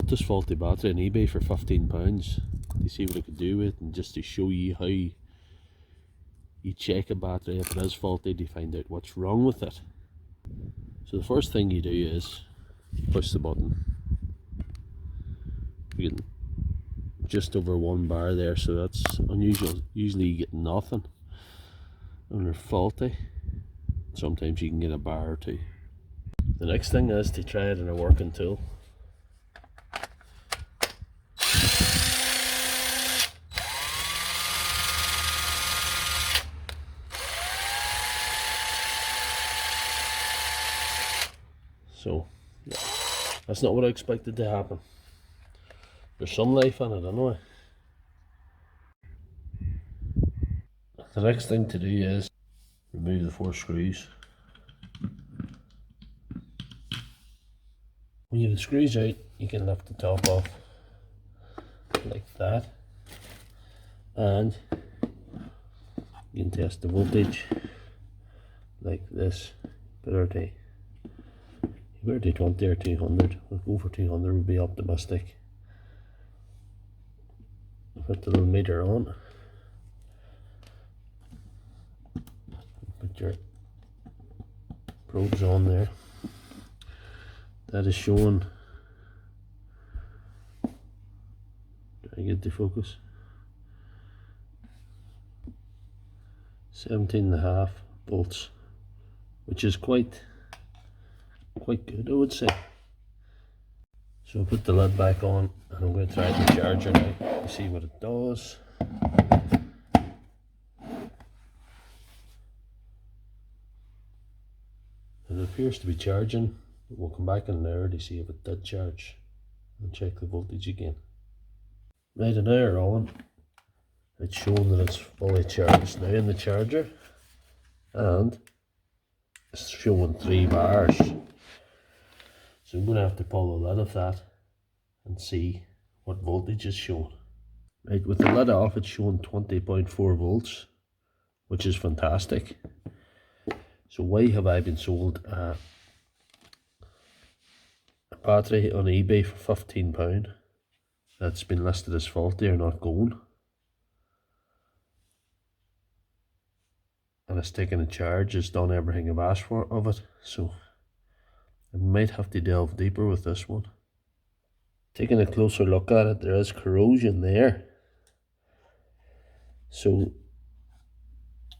bought this faulty battery on eBay for £15 to see what I could do with it, and just to show you how you check a battery if it is faulty to find out what's wrong with it. So the first thing you do is push the button. You get just over 1 bar there, so that's unusual. Usually you get nothing when they're faulty. Sometimes you can get a bar or two. The next thing is to try it in a working tool. So, yeah, that's not what I expected to happen. There's some life in it anyway. The next thing to do is remove the 4 screws. When you have the screws out, you can lift the top off like that, and you can test the voltage like this. Better to 20 or 200. We'll go for 200, would be optimistic. Put the little meter on. Put your probes on there. That is showing. Try to get the focus. 17.5 volts, which is quite good, I would say. So I'll put the lid back on, and I'm going to try the charger now to see what it does. It appears to be charging. We'll come back in an hour to see if it did charge and check the voltage again. Right, an hour on, it's showing that it's fully charged now in the charger, and it's showing 3 bars. So I'm going to have to pull the lid off that and see what voltage is showing. Right, with the lid off, it's showing 20.4 volts, which is fantastic. So why have I been sold a battery on eBay for £15 that's been listed as faulty or not going, and it's taken a charge, it's done everything I've asked for of it? So I might have to delve deeper with this one. Taking a closer look at it, there is corrosion there. So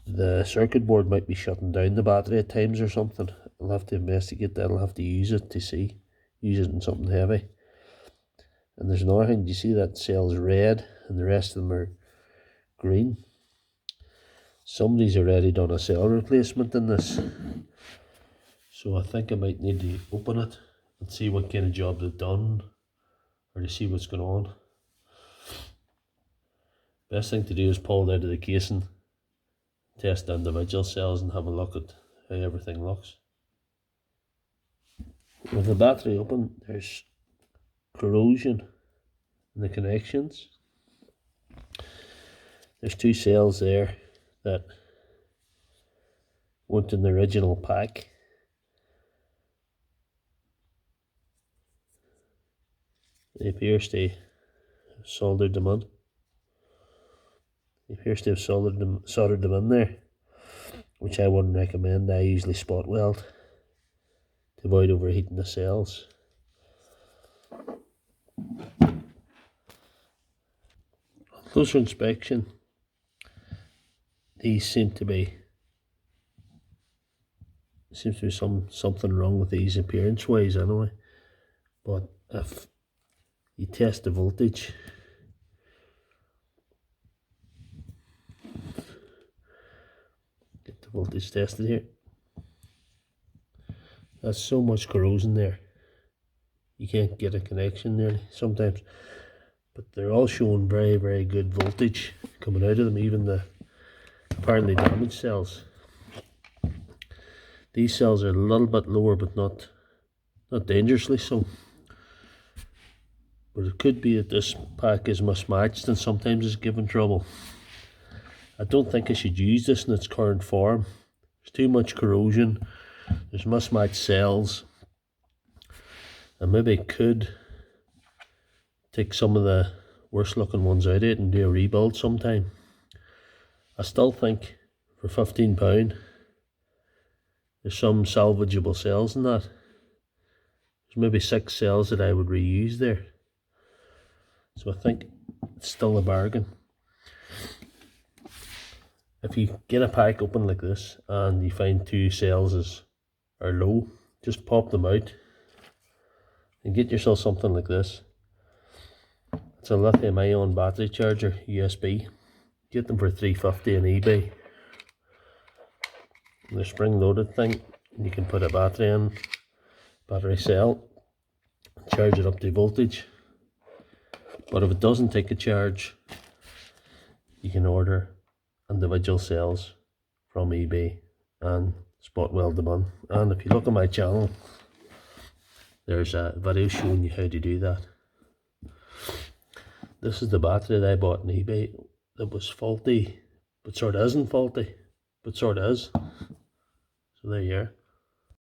the circuit board might be shutting down the battery at times or something. I'll have to investigate that. I'll have to use it to see. Use it in something heavy. And there's another thing. Do you see that cell's red and the rest of them are green? Somebody's already done a cell replacement in this. So I think I might need to open it and see what kind of job they've done, or to see what's going on. Best thing to do is pull it out of the casing, test the individual cells, and have a look at how everything looks. With the battery open, there's corrosion in the connections. There's 2 cells there that weren't in the original pack. It appears to have soldered them in. It appears to have soldered them in there, which I wouldn't recommend. I usually spot weld to avoid overheating the cells. On closer inspection, these seems to be something wrong with these appearance wise anyway. But if you test the voltage, get the voltage tested here. There's so much corrosion there, you can't get a connection nearly sometimes. But they're all showing very, very good voltage coming out of them, even the apparently damaged cells. These cells are a little bit lower, but not dangerously so. But it could be that this pack is mismatched and sometimes it's giving trouble. I don't think I should use this in its current form. There's too much corrosion, there's mismatched cells, and maybe it could take some of the worst looking ones out of it and do a rebuild sometime. I still think for £15 there's some salvageable cells in that. There's maybe 6 cells that I would reuse there, so I think it's still a bargain. If you get a pack open like this and you find 2 cells are low, just pop them out and get yourself something like this. It's a lithium-ion battery charger, USB. Get them for $3.50 on eBay. They're spring-loaded thing. You can put a battery in, battery cell, charge it up to voltage. But if it doesn't take a charge, you can order individual cells from eBay and spot weld them on. And if you look at my channel, there's a video showing you how to do that. This is the battery that I bought on eBay that was faulty, but sort of isn't faulty, but sort of is. So there you are.